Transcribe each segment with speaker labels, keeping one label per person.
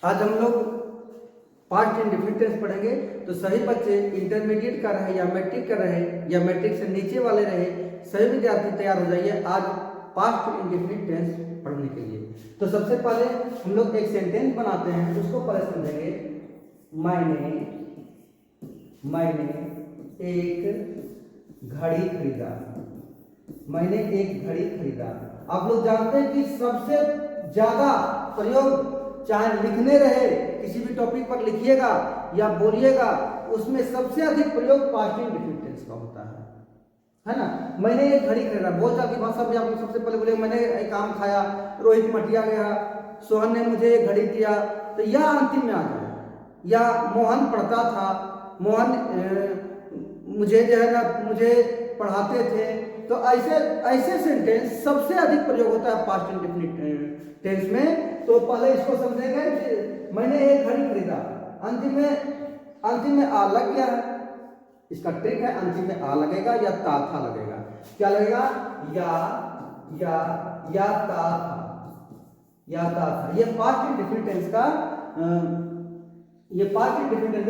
Speaker 1: आज हम लोग पास्ट इंडेफिनिट टेंस पढ़ेंगे। तो सभी बच्चे इंटरमीडिएट कर रहे या मैट्रिक कर रहे या मैट्रिक से नीचे वाले रहे, सभी विद्यार्थी तैयार हो जाइए आज पास्ट इंडेफिनिट टेंस पढ़ने के लिए। तो सबसे पहले हम लोग एक सेंटेंस बनाते हैं, उसको पहले समझेंगे। मैंने एक घड़ी खरीदा। मैंने एक घड़ी खरीदा। आप लोग जानते हैं कि सबसे ज्यादा प्रयोग, चाहे लिखने रहे, किसी भी टॉपिक पर लिखिएगा या बोलिएगा, उसमें सबसे अधिक प्रयोग पास्ट इंडेफिनिट टेंस का होता है ना। मैंने एक घड़ी खरीदा, बोलचाल की भाषा में आप लोग सबसे पहले बोले मैंने एक आम खाया, रोहित मटिया गया, सोहन ने मुझे एक घड़ी दिया, तो यह अंतिम में आ जाए। या मोहन पढ़ता था, मोहन मुझे जो है ना मुझे पढ़ाते थे। तो ऐसे सेंटेंस सबसे अधिक प्रयोग होता है पास्ट इंडेफिनिट टेंस में। तो पहले इसको समझेंगे कि मैंने एक घड़ी खरीदा, अंतिम में आ लग गया है। इसका ट्रिक है, अंतिम में आ लगेगा या ता था लगेगा। क्या लगेगा? या ता था। ये पास्ट इंडेफिनिट टेंस का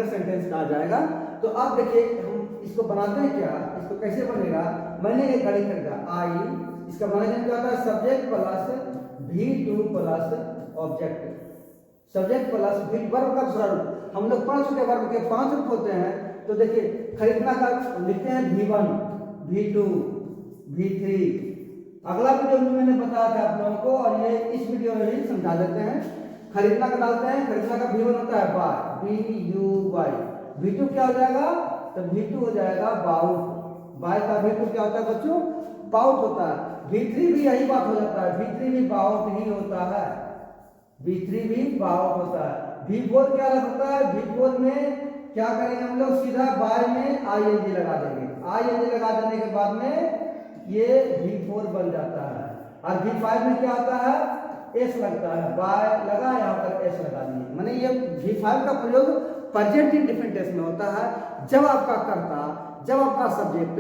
Speaker 1: सेंटेंस आ जाएगा। तो अब देखिए हम इसको बनाते हैं क्या, इसको कैसे बनेगा। मैंने एक घड़ी खरीदा, आई, इसका बनाने क्या होता है, subject plus V2 plus object, subject plus V, verb का दूसरा रूप। हम लोग पढ़ चुके वर्ब के 5 रूप होते हैं। तो देखिए खरीदना का लिखते हैं V1, V2, V3। अगला वीडियो में मैंने बताया था आप लोगों को, और ये इस वीडियो में भी समझा देते हैं। खरीदना का डालते हैं, खरीदना का V1 होता है बाय, BUY। V2 क्या हो जाएगा, तो V2 हो जाएगा बाउट। बाय का V2 क्या होता है बच्चों, बाउट होता है। V3 भी यही बात हो जाता है, V3 भी बाउट ही होता है, V3 भी बाउट होता है। V4 क्या होता है, V4 में क्या करेंगे हम लोग, सीधा बाय में ING लगा देंगे। ING लगा देने के बाद में ये V4 बन जाता है। और V5 में क्या होता है, S लगता है, बाय लगा, यहाँ पर S लगा दिए। माने ये V5 का प्रयोग प्रेजेंट इंडेफिनिट टेंस में होता है, जब आपका कर्ता, जब आपका सब्जेक्ट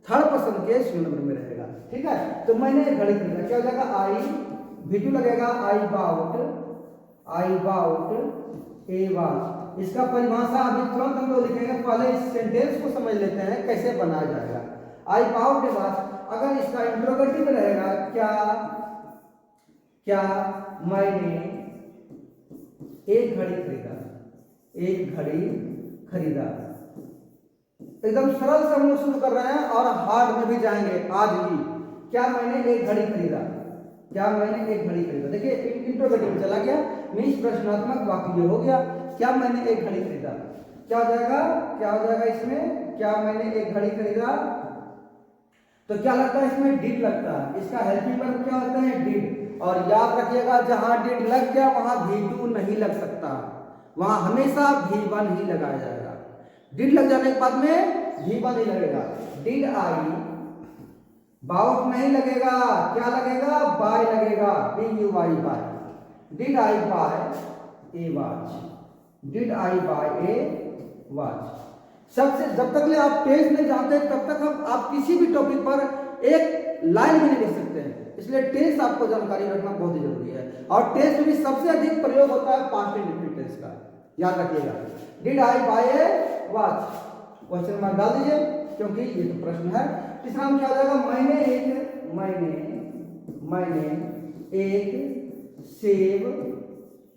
Speaker 1: थर्ड पर्सन के शुरू नंबर में रहेगा। ठीक है, तो मैंने एक घड़ी खरीदा, क्या हो जाएगा, आई, V2 लगेगा, आई बाउट ए वॉच। इसका परिभाषा अभी तुरंत हम लोग लिखेंगे, पहले इस सेंटेंस को समझ लेते हैं कैसे बनाया जाएगा। आई बाउट ए वॉच, अगर इसका इंट्रोगेटिव में रहेगा, क्या मैंने एक घड़ी खरीदा। एकदम सरल से हम लोग शुरू कर रहे हैं और हार्ड में भी जाएंगे आज भी। क्या मैंने एक घड़ी खरीदा, देखिए इंट्रोगेटिव में चला गया, मीन्स प्रश्नात्मक वाक्य हो गया। क्या मैंने एक घड़ी खरीदा, क्या हो जाएगा इसमें, क्या मैंने एक घड़ी खरीदा। तो क्या लगता है इसमें, डिड लगता है। इसका हेल्पिंग वर्ब क्या होता है, डिड। और याद रखिएगा जहां डिड लग गया वहां V2 नहीं लग सकता, वहां हमेशा V1 ही लगाया जाएगा। डिड लग जाने के बाद में V1 ही लगेगा। डिड आई बाउट नहीं लगेगा, क्या लगेगा, बाय लगेगा, BUY buy. Did I buy a watch. सबसे जब तक ले आप टेंस नहीं जानते तब तक आप किसी भी टॉपिक पर एक लाइन में नहीं लिख सकते हैं। इसलिए टेंस आपको जानकारी रखना बहुत ही जरूरी है। और टेंस में भी सबसे अधिक प्रयोग होता है पास्ट इंडेफिनिट टेंस का, याद रखिएगा। Did I buy a watch, question mark डाल दीजिए क्योंकि ये तो प्रश्न है। तीसरा में क्या हो जाएगा, मैंने एक सेब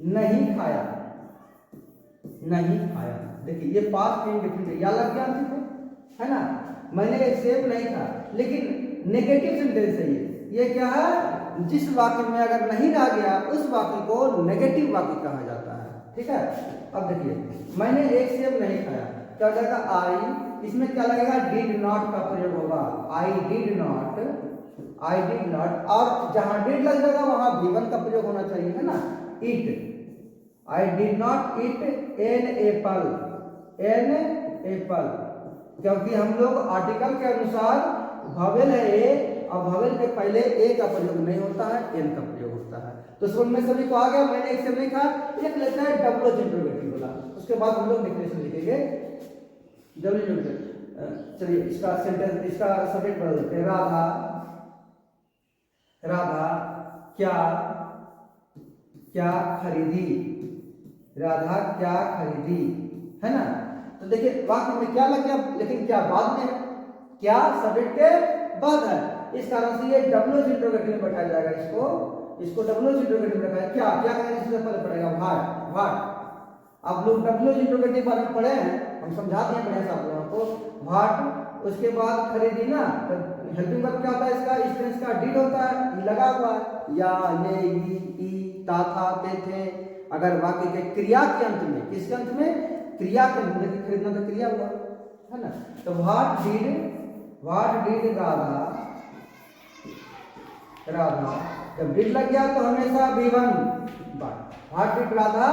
Speaker 1: नहीं खाया। देखिए ये पास्ट इंडेफिनिट या लग गया है ना। मैंने एक सेब नहीं खाया, लेकिन नेगेटिव सेंटेंस है ये क्या है, जिस वाक्य में अगर नहीं आ गया उस वाक्य को नेगेटिव वाक्य कहा जाता है। ठीक है, अब देखिए मैंने एक सेब नहीं खाया, क्या हो जाएगा, आई, इसमें क्या लगेगा, डिड नॉट का प्रयोग होगा, आई डिड नॉट। और जहां डिड लग जाएगा वहां V1 का प्रयोग होना चाहिए, है ना। Eat, I did not eat an apple, क्योंकि हम लोग आर्टिकल के अनुसार वावेल है ए, और वावेल के पहले ए का प्रयोग नहीं होता है, एन का प्रयोग होता है। तो समझ में सभी को आ गया। मैंने एक सेब नहीं खाया, एक लेता है डबल इंट्रोगेटिव वाला, उसके बाद हम लोग डिक्लेरेशन लिखेंगे डबल इंट्रोगेटिव। चलिए इसका सेंटेंस, इसका सब्जेक्ट बदल देते हैं, राधा क्या खरीदी। राधा क्या खरीदी, है ना। तो देखिए वाक्य में क्या लग गया, लेकिन क्या बाद में है, क्या सब्जेक्ट के बाद है, इस कारण से ये डब्ल्यू इंट्रोगेटिव में बैठाया जाएगा। इसको डब्ल्यू इंट्रोगेटिव में रखा है। क्या क्या करेंगे, इससे पहले पड़ेगा व्हाट। आप लोग डब्ल्यू इंट्रोगेटिव बारे में पढ़े हैं, हम समझा दिए बढ़िया से आप लोगों को। व्हाट, उसके बाद खरीदी ना, तो हेल्पिंग वर्ब क्या होता है इसका, इस टेंस का डिड होता है, ई लगा हुआ है, या ये ई ता था ते थे। अगर वाक्य के क्रिया के अंत में, किसके अंत में, क्रिया के अंत में, खरीदना तो क्रिया हुआ, है ना। तो व्हाट डिड राधा, जब डिड लग गया तो हमेशा V1 buy, what did Radha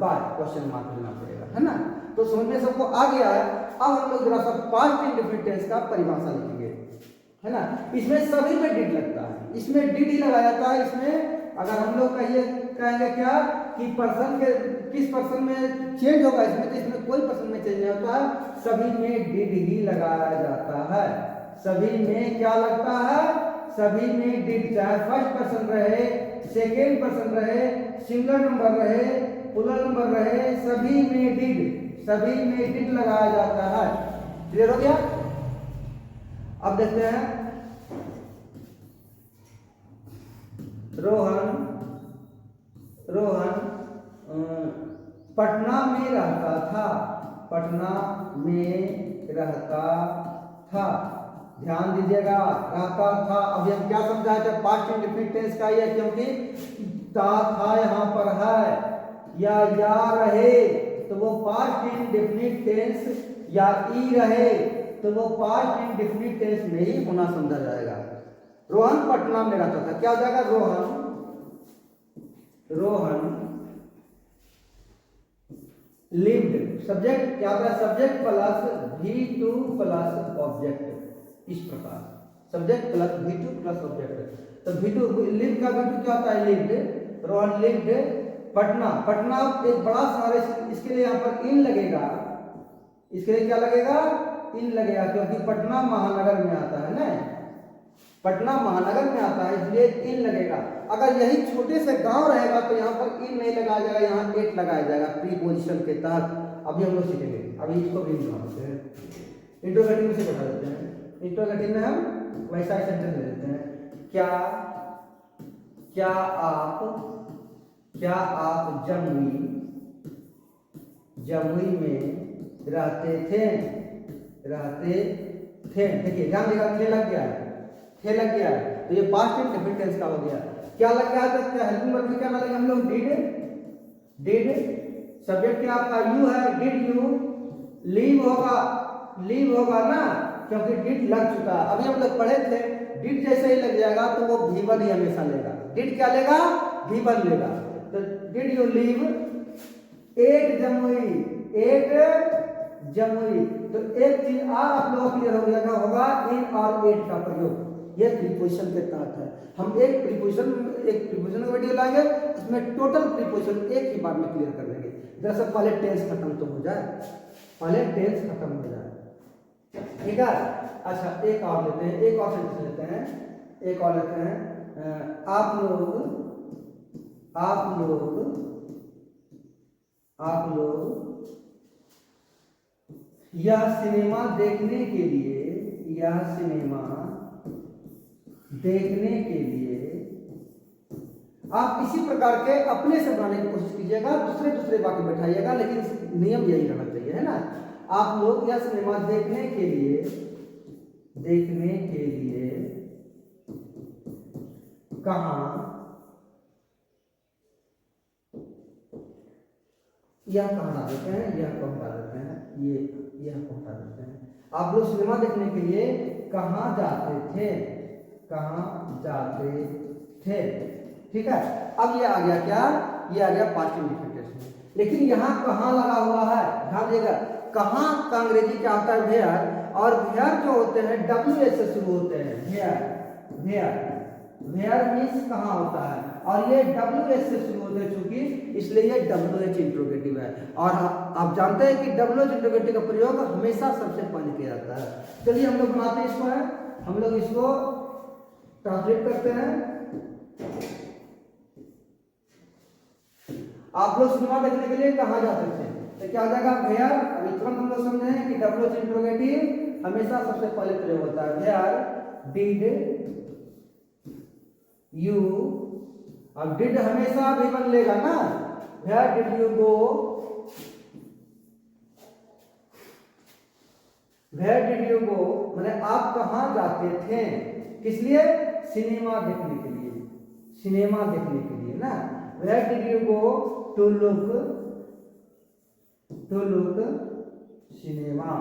Speaker 1: buy, question mark देना पड़ेगा, है ना। तो समझ में सबको आ गया है। अब हम लोग जरा सा पास्ट इंडेफिनिट टेंस का परिभाषा लिखेंगे, है ना। इसमें सभी में डिड लगता है, इसमें डिड ही लगाया जाता है। इसमें अगर हम लोग कहेंगे क्या कि पर्सन के किस पर्सन में चेंज होगा, इसमें तो इसमें कोई पर्सन में चेंज नहीं होता है, सभी में डिड ही लगाया जाता है। सभी में क्या लगता है, सभी में डिड, चाहे फर्स्ट पर्सन रहे, सेकेंड पर्सन रहे, सिंगुलर नंबर रहे, प्लूरल नंबर रहे, सभी में डिड लगाया जाता है। क्लियर हो गया। अब देखते हैं, रोहन पटना में रहता था। ध्यान दीजिएगा, रहता था। अभी हम क्या समझाए थे, पास्ट इंडेफिनिट टेंस का ही है, क्योंकि था यहाँ पर है, या रहे तो वो पास्ट इंडेफिनिट टेंस, या ई रहे तो वो पास्ट इंडेफिनिट टेंस में ही होना समझा जाएगा। रोहन पटना में रहता था, क्या हो जाएगा, रोहन लिव्ड, सब्जेक्ट क्या होता है, subject plus V2 plus object, इस प्रकार subject plus V2 plus object. तो V2 लिव का V2 क्या होता है, लिव्ड। रोहन लिव्ड पटना एक बड़ा शहर है, इसके लिए यहाँ पर इन लगेगा, इसके लिए क्या लगेगा, इन लगेगा, क्योंकि पटना महानगर में आता है ना, पटना महानगर में आता है, इसलिए इन लगेगा। अगर यही छोटे से गांव रहेगा तो यहाँ पर इन नहीं लगाया जाएगा, यहाँ एट लगाया जाएगा प्रीपोजिशन के तहत। अभी हम लोग सीखेंगे, अभी इसको भी बनाते हैं, इंट्रोगेटिव में से बता देते हैं। इंट्रोगेटिव में हम वैसा ही सेंटेंस दे देते हैं, क्या आप जमुई में रहते थे। देखिए ध्यान देगा, थे लग गया है, तो ये पास्ट इंडेफिनिट टेंस का हो गया। क्या लग गया, तो क्या हेल्पिंग वर्ब में क्या लगेगा, हम लोग डिड, सब्जेक्ट क्या आपका यू है, डिड यू, लीव होगा ना, क्योंकि डिड लग चुका है। अभी हम लोग पढ़े थे, डिड जैसे ही लग जाएगा तो वो V1 ही हमेशा लेगा। डिड क्या लेगा, V1 लेगा। तो did you leave at Jamui, तो एक चीज और आप लोगों को क्लियर हो गया होगा, इन और एट का प्रयोग ये प्रीपोजिशन के तहत है। हम एक प्रीपोजिशन का वीडियो लाएंगे, इसमें टोटल प्रीपोजिशन एक ही बार में क्लियर कर देंगे। दरअसल पहले टेंस खत्म तो हो जाए, ठीक है। अच्छा एक और लेते हैं, एक और सेंटेंस लेते हैं, आप लोग यह सिनेमा देखने के लिए आप इसी प्रकार के अपने से बनाने की कोशिश कीजिएगा, दूसरे वाक्य बैठाइएगा, लेकिन नियम यही रहना चाहिए, है ना। आप लोग यह सिनेमा देखने के लिए कहाँ, यह कहाँ डाल देते हैं, यह को हटा देते हैं, यह को हटा देते हैं। आप लोग सिनेमा देखने के लिए कहाँ जाते थे, ठीक है। अब ये आ गया क्या, ये आ गया पास्ट इंडेफिनिट टेंस। लेकिन यहाँ कहाँ लगा हुआ है, ध्यान दिएगा, कहाँ का अंग्रेजी क्या होता है, वेयर, और वेयर जो होते हैं WH से शुरू होते हैं, वेयर मीन्स कहाँ होता है, और ये WH से शुरू होते हैं, चूंकि इसलिए ये WH इंट्रोगेटिव है। और आप जानते हैं कि WH इंट्रोगेटिव का प्रयोग हमेशा सबसे पहले किया जाता है। चलिए हम लोग बनाते हैं इसको, हम लोग इसको ट्रांसलेट करते हैं। आप लोग सिनेमा देखने के लिए कहाँ जाते थे? तो क्या हो जाएगा वेयर, अभी तुरंत हम लोग समझे हैं कि डब्ल्यू इंट्रोगेटिव हमेशा सबसे पहले प्रयोग होता है। वेयर डिड यू, अब डिड हमेशा भी बन लेगा ना, where did you go, where did you go मैंने आप कहाँ जाते थे, किस लिए? सिनेमा देखने के लिए, सिनेमा देखने के लिए ना। Where did you go to look cinema.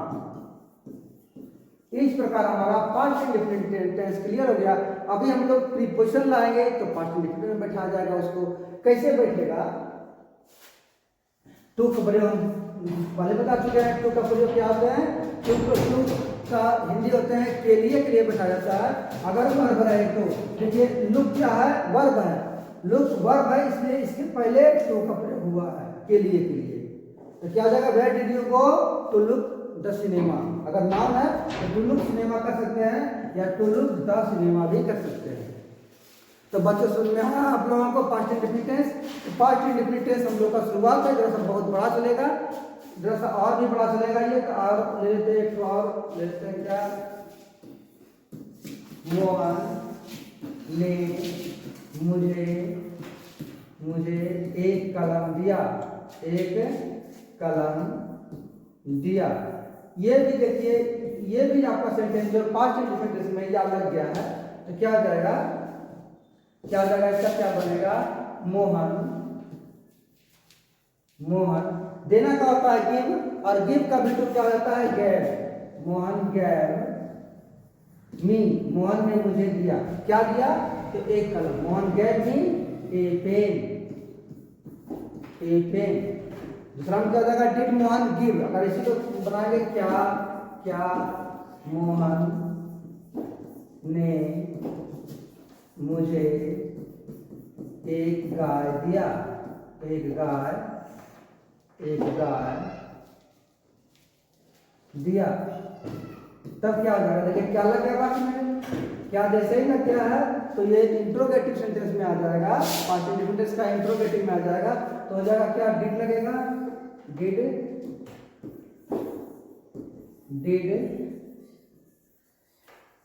Speaker 1: इस प्रकार हमारा पास्ट इंडिफिनिट टेंस क्लियर हो गया। अभी हम लोग प्रीपोजिशन लाएंगे तो पास्ट इंडिफिनिट में बैठा जाएगा। उसको कैसे बैठेगा? टू का प्रयोग हम पहले बता चुके हैं। टू का प्रयोग क्या होता है? टू का हिंदी होते हैं के लिए बैठा जाता है। अगर वर्ब है तो देखिए लुक क्या है? वर्ब है, लुक वर्ब है, इसलिए इसके पहले टू का प्रयोग हुआ है के लिए। तो क्या हो जाएगा? Where did you go to look the cinema. अगर नाम है तो टू लुक सिनेमा कर सकते हैं या टू लुक द सिनेमा भी कर सकते हैं। तो बच्चों सुन में है आप लोगों को पास्ट इंडेफिनिट टेंस। तो पास्ट इंडेफिनिट टेंस हम लोग का शुरुआत है, जरा सा बहुत बड़ा चलेगा, जरा सा और भी बड़ा चलेगा। ये तो और ले लेते हैं, एक और लेते हैं क्या? मोहन ने मुझे एक कलम दिया, एक कलम दिया। ये भी देखिए, ये भी आपका सेंटेंस जो पास्ट इंडेफिनिट में या लग गया है तो क्या हो जाएगा? क्या हो जाएगा? इसका क्या बनेगा? मोहन देना का होता है गिव, और गिव का भी तो क्या हो जाता है? गैव। मोहन गैव मी, मोहन ने मुझे दिया। क्या दिया? तो एक कलम। मोहन गैव मी ए पेन। दूसरा में क्या हो जाएगा? Did Mohan give. अगर इसी को बनाएंगे क्या मोहन ने मुझे एक गाय दिया, एक गाय दिया। तब क्या हो जाएगा? देखिए क्या लग गया बाकी में? क्या जैसे ही लग गया है तो ये इंट्रोगेटिव सेंटेंस में आ जाएगा, पास्ट इंडेफिनिट का इंट्रोगेटिव में आ जाएगा। तो हो जाएगा क्या? डिड लगेगा,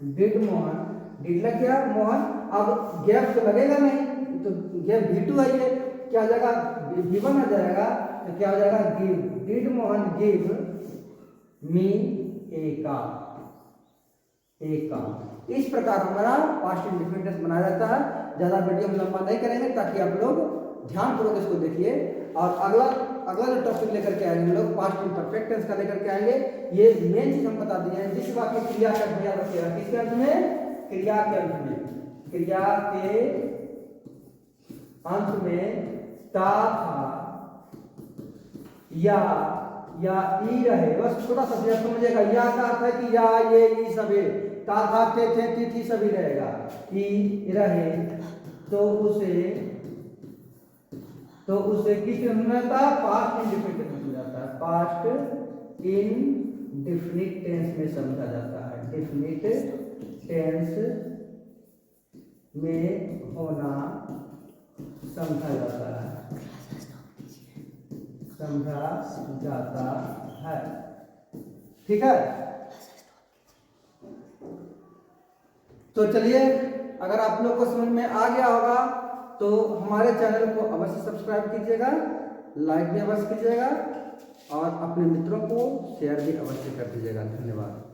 Speaker 1: डिड मोहन, डिड लग गया मोहन। अब गैप तो लगेगा नहीं, तो गैप V2 है, ये क्या आ जाएगा? गिवन आ जाएगा। तो क्या हो जाएगा? Give. Did Mohan give me a काम। इस प्रकार हमारा पास्ट इंडेफिनिट टेंस बनाया जाता है। ज्यादा वीडियो हम लंबा नहीं करेंगे ताकि आप लोग ध्यानपूर्वक इसको देखिए। और अगला जो टॉपिक लेकर के आएंगे हम लोग पास्ट इम्परफेक्ट टेंस का लेकर के आएंगे। ये मेन चीज हम बता दिए हैं। जिस वाक्य क्रिया का क्रिया रखेगा किसके अंत में? क्रिया के अंत में। क्रिया के अंत में ता था या ई रहे, बस छोटा सा समझिएगा। या का अर्थ है कि या ये ई सभी, ता था थे थी सभी रहेगा। ई रहे तो उसे किस में था? पास्ट इंडेफिनिट में समझा जाता है। पास्ट इंडेफिनिट टेंस में समझा जाता है। डेफिनिट टेंस में होना समझा जाता है, ठीक है। तो चलिए, अगर आप लोग को समझ में आ गया होगा तो हमारे चैनल को अवश्य सब्सक्राइब कीजिएगा, लाइक भी अवश्य कीजिएगा और अपने मित्रों को शेयर भी अवश्य कर दीजिएगा। धन्यवाद।